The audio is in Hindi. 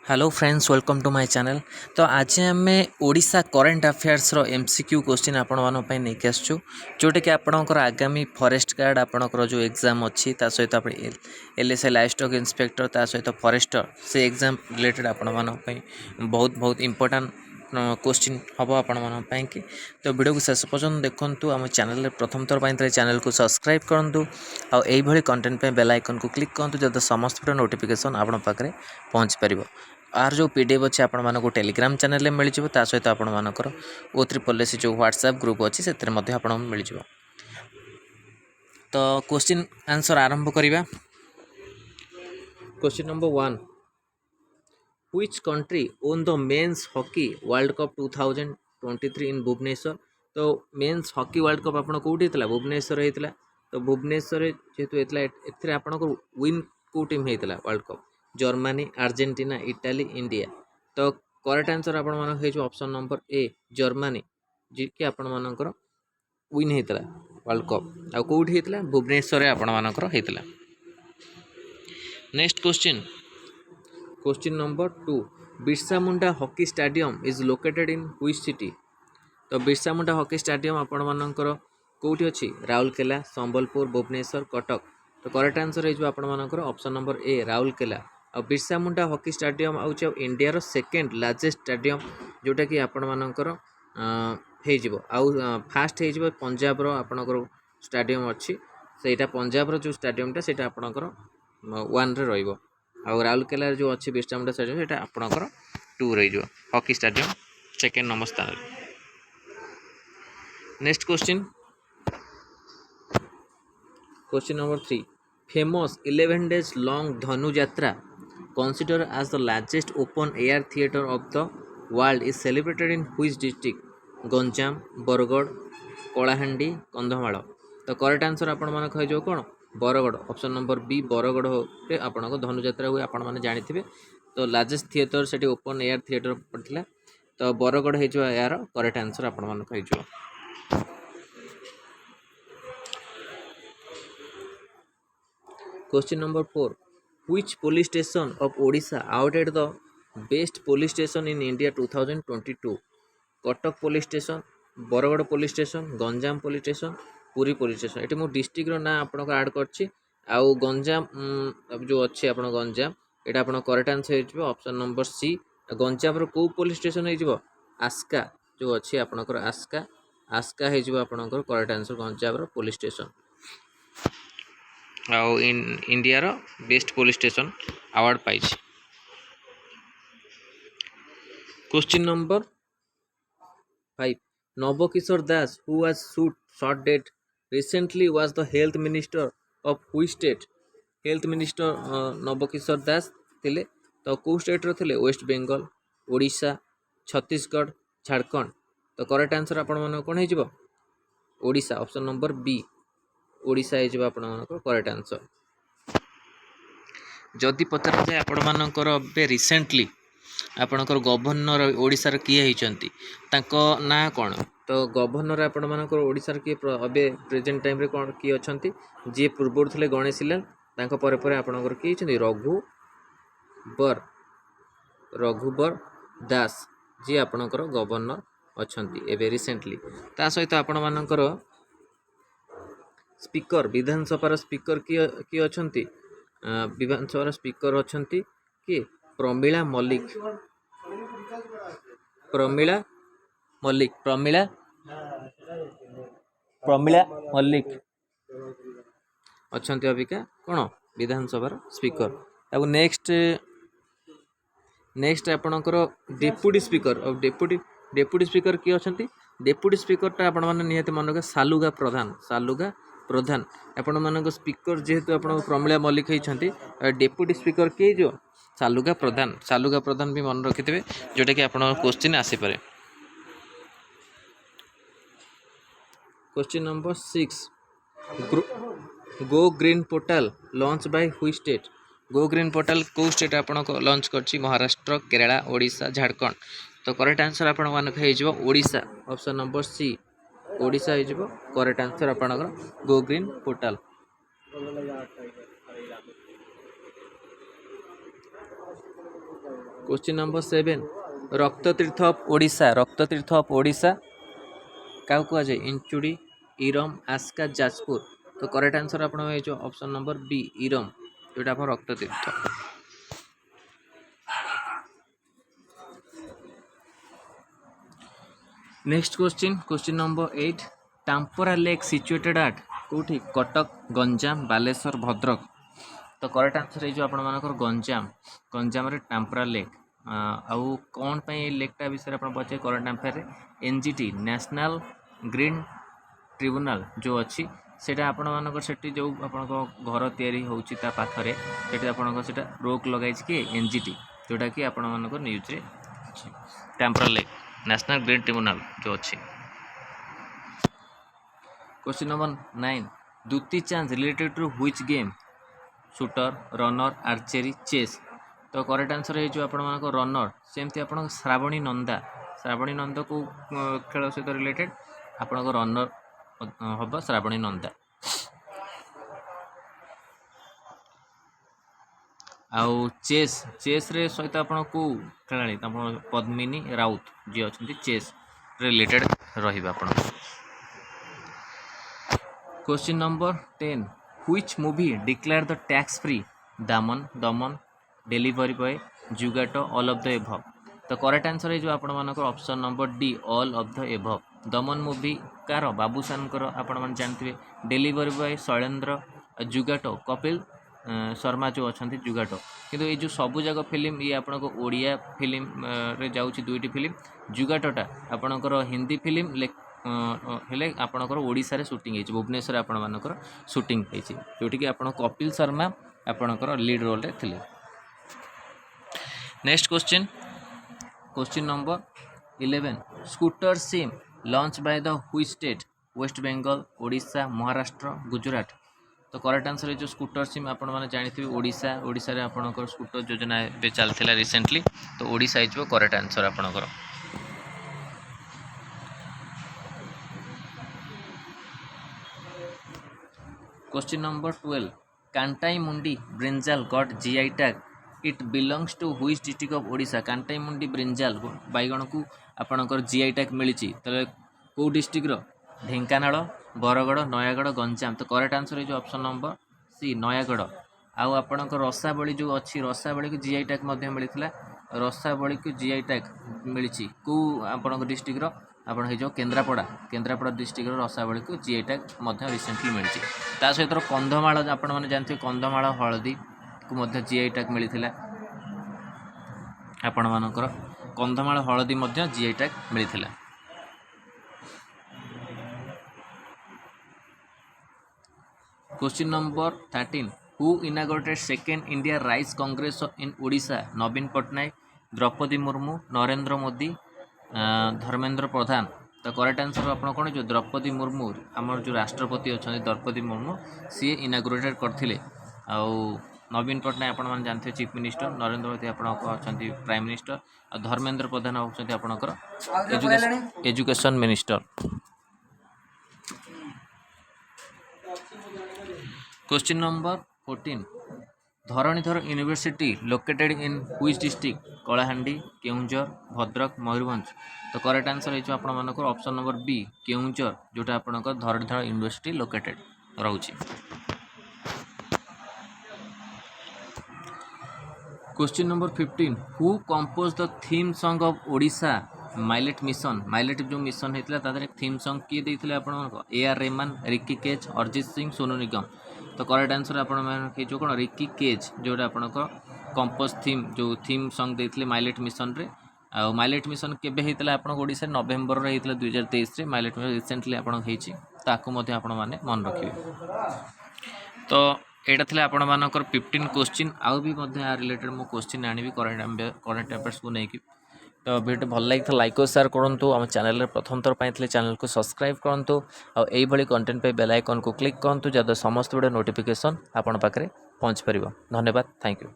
Hello friends welcome to my channel. तो आज आम ओडिशा करंट अफेयर्स रो एमसीक्यू क्वेश्चन आपण मानो पई नेक आसछु जोटा कि आपणकर आगामी फॉरेस्ट गार्ड आपणकर जो एग्जाम अच्छी ता सहित आप एलएसए लाइवस्टॉक इंस्पेक्टर ता सहित फॉरेस्टर से एग्जाम रिलेटेड आपण मानो पई बहुत बहुत इंपोर्टेंट क्वेश्चन हम आपण मानो पई कि तो वीडियो को शेष पर्यंत देखंतु आम चैनल प्रथम थर पई चैनल को सब्सक्राइब करंतु आ एई भली कंटेंट पे बेल आइकन को क्लिक करंतु जद समस्त वीडियो नोटिफिकेशन आपण पाखरे पहुंच परिबो। आर जो पीडीएफ अच्छे आपण टेलीग्राम चैनल मिल जाए सहित आपर O3 जो व्हाट्सएप ग्रुप अच्छी से मिल जाए। तो क्वेश्चन आंसर आरंभ करवा। Question number 1, which country own the men's hockey world cup 2023 इन भुवनेश्वर। तो मेंस हॉकी वर्ल्ड कप आपन कोठी होता भुवनेश्वर होता। तो भुवनेश्वर जेहेतु होता ए आपन विन को टीम होता world cup Germany Argentina Italy India. तो करेक्ट आंसर आपण मानक ऑप्शन नंबर ए जर्मनी जी कि आपण मानकर विन होता वर्ल्ड कप आ कोठी होता भुवनेश्वर आपण मानकर होता। Next question, question number 2, Birsa Munda hockey stadium is located in which city. तो बिरसा मुंडा हॉकी स्टेडियम आपण मानकर कोठी अछि राउरकेला संबलपुर भुवनेश्वर कटक। तो करेक्ट आंसर है आपण मानकर ऑप्शन नंबर ए राउरकेला। आ बिरसा मुंडा हॉकी स्टेडियम आउच इंडिया सेकेंड लार्जेस्ट स्टेडियम जोटा कि आपण मानकर आउ फास्ट हो पंजाब रो आपणकर स्टेडियम अच्छी सेटा पंजाब रो जो स्टेडियमटा सेटा आपणकर 1 रे रहइबो आ राउरकेला जो अच्छी बिरसा मुंडा स्टेडियम सेटा आपणकर 2 रही हॉकी स्टेडियम सेकेंड नंबर स्थान। Next question, question number 3, famous 11 days long धनु यात्रा considered as the largest open air theatre of the world is celebrated in which district? Ganjam Bargarh Kalahandi Kandhamal. तो करेक्ट आंसर आपण मन कह कौन Bargarh option number B Bargarh आपण धनुयात्रा हुए आपण मैंने जानी। तो लार्जेस्ट थिएटर से ओपन एयर थिएटर पड़ता। तो बरगड़ हो यार करेक्ट आंसर आपण मन कह। Question number 4, which police station of Odisha awarded the best police station in India 2022? Cuttack police station Bargarh police station Ganjam police station Puri police station. ये मुझे डिस्ट्रिक्ट ना आपको आड कर गंजाम जो अच्छे आप गंजाम यहाँ आप करेक्ट आंसर हो ऑप्शन नंबर सी गंजाम रो पुलिस स्टेशन हो आस्का जो अच्छी आपंकर आस्का आस्का हो करेक्ट आंसर गंजाम रो पुलिस स्टेशन आउ इंडिया रो बेस्ट पुलिस स्टेशन अवार्ड पाई। Question number 5, Nabakishore Das, who was shot dead recently, was the health minister of which state? Health minister Nabakishore Das थिले। तो कौ स्टेट रो थिले वेस्ट बेंगल ओडिशा छत्तीसगढ़ झारखंड। तो करेक्ट आंसर आपण मन कोन हे Odisha option number B Odisha हे आपण मन करेक्ट आंसर। जदि पचार जाए आपण मानकर बे रिसेंटली आपणकर गवर्नर ओडिशार किए होती ना कौन। तो गवर्नर आपण मानकर ओडिशार किए अबे प्रेजेंट टाइम रे कौन किए अछंती जे पूर्व थे गणेश लाल तांको परे परे आपणकर किए छथि रघुबर दास जी आपणकर गवर्नर अछंती एबे रिसेंटली। ता सहित आपण मानकर स्पीकर विधानसभा स्पीकर किए अछंती विधानसभा स्पीकर अछंती कि प्रमिला मल्लिक प्रमिला मल्लिक प्रमिला प्रमिला मल्लिक अच्छा अबिका कौन विधानसभा स्पीकर। अब नेक्स्ट नेक्स्ट आपणकर डेप्यूटी स्पीकर और डेप्यूटी स्पीकर किए अच्छा डेप्यूटी स्पीकर आपण मैंने निहत मन रखे सालुगा प्रधान आपण मान स्पीकर जेहेतु आप प्रमिला मल्लिक होती डेप्यूटी स्पीकर किए जो सालुगा प्रधान भी मन रखिथे जोटा कि आप क्वेश्चन आसीपे। Question number 6, go green portal launch by which state. Go green portal को स्टेट आपण लॉन्च करछि महाराष्ट्र केरला ओडिशा झारखंड। तो करेक्ट आंसर आपण मानक हो Odisha option number C Odisha हो करेक्ट आंसर आपणकर go green portal. Question number 7 Raktatirtha of Odisha क्या कहुए इंचुड़ी इरम आस्का जाजपुर। तो करेक्ट आंसर आप जो ऑप्शन नंबर बी इरम जोटा आप Raktatirtha. Next question number 8 Tampara lake situated at कौटी कटक गंजाम बालेश्वर भद्रक। तो करेक्ट आंसर जो आप गंजाम रे टाम्परा लेक आउ कौन लेकटा विषय आप पचे correct answer NGT national Green Tribunal जो अच्छी सेटा आपण मानकर सेठी जो आपण घर तैयारी होउची ता पाखरे सेठी आपण सेटा रोक लगाई कि एनजीटी जोटा कि आपण मानकर न्यूज रे अछि Tampara lake National Green Tribunal जो अच्छी। Question number 9 Dutee Chand related to which game shooter runner archery chess. तो करेक्ट आंसर है जो आपण मानकर रनर सेमती आपण श्रावणी नंद को खेल सहित रिलेटेड आपण रनर हम श्रावणी नंदा। आउ चेस रे सहित आपण को खेलाड़ी पद्मिनी राउत जी अच्छा चेस रिलेटेड रहिबा आपण। Question number 10 which movie declare the tax free Daman delivery boy जुगाटो ऑल ऑफ द एभव। तो करेक्ट आंसर है जो आपण मानकर option number D all of the above. Daman movie कार बाबूसान आपण मैंने जानते डिलीवरी बॉय शैलेंद्र जुगाटो कपिल शर्मा जो अच्छा जुगाटो किंतु ये जो सबू जाक फिल्म ये आपण को ओडिया फिल्म रे जाउची दुईटी फिल्म जुगाटोटा आपणकर हिंदी फिल्म हेले आपणकर ओडिशा रे शूटिंग होइछ भुवनेश्वर आपण मानकर शूटिंग होइछ जोटी कि आपण कपिल शर्मा आपणकर लीड रोल रे थिले। Next question number 11 scooter sim launch by the which state West Bengal Odisha Maharashtra Gujarat. तो करेक्ट आंसर है जो स्कूटर सिम आपण माने जानिथिबे ओडिशा रे आपणकर स्कूटर योजना बे चलथिला रिसेंटली तो ओडिशा इजो करेक्ट आंसर आपणकर। Question number 12 Kantai Mundi brinjal got GI tag it belongs to which district of Odisha. Kantai Mundi brinjal बैगण को आपणकर जीआई टैग मिली कौ डिस्ट्रिक्ट रो ढेंकानाल बरगड़ नयागढ़ गंजाम। तो करेक्ट आंसर है जो ऑप्शन नंबर सी नयागढ़। आउ आपणकर रसाबली जो अच्छी रसाबली को जीआई टैग मिलता रसाबली को जीआई टैग मिली कौ आपण डिस्ट्रिक्ट रो आपण हे जो केन्द्रापड़ा डिस्ट्रिक्ट रसाबली को जीआई टैग रिसेंटली मिली सहित कंधमाल आपण मैंने जानते कंधमाल हलदी को जीआई टैग मिलता आपण मानकर कंधमाल हलदी जीआई टैग मिलता। Question number 13 who inaugurated second India rice congress in Odisha Naveen Patnaik Droupadi Murmu Narendra Modi Dharmendra Pradhan. तो करेक्ट आंसर आप कौन जो द्रौपदी मुर्मू आमर जो राष्ट्रपति अच्छा द्रौपदी मुर्मू सी इनागोरेटेड करथिले आउ नवीन पट्टनायक आपण मैंने जानते चीफ मिनिस्टर नरेंद्र मोदी अच्छा प्राइम मिनिस्टर और धर्मेंद्र प्रधान होती आपणकर education minister. Question number 14 Dharanidhar university located in which district Kalahandi Keonjhar Bhadrak Mayurbhanj. तो करेक्ट आंसर है जो आपण मानकर ऑप्शन नंबर बी केउंझर जोटा आपणकर धरणीधर यूनिवर्सिटी लोकेटेड रहउची। Question number 15 who composed the theme song of Odisha millet जो मिशन होता तादर एक थीम सॉन्ग किए देते आप AR रहमान रिकी केज अरिजीत सिंह सोनू निगम। तो करेक्ट आंसर आप जो कौन रिकी केज जोटा आपण कंपोज थीम जो थीम सॉन्ग देते माइलेट मिशन रे आ माइलेट मिशन केबे हेतला आपण ओडिशा नवेम्बर रे हेतला 2023 रे माइलेट मिशन रिसेंटली आपण हेची ताकू मध्ये आपण माने मन रखिबे। तो एटा थिला आपण मानकर 15 क्वेश्चन आउ भी मध्ये आ रिलेटेड मो क्वेश्चन आनी भी करंट अफेयर्स को नहीं कि तो वीडियो भल लगी तो लाइक और शेयर करूँ आम चैनल प्रथम थर पाई चैनल को सब्सक्राइब करूँ और यही कंटेंट पे बेल आइकन को क्लिक करूँ जहाँ समस्त वीडियो नोटिफिकेशन आपण पाखे पहुँच पार। धन्यवाद थैंक यू।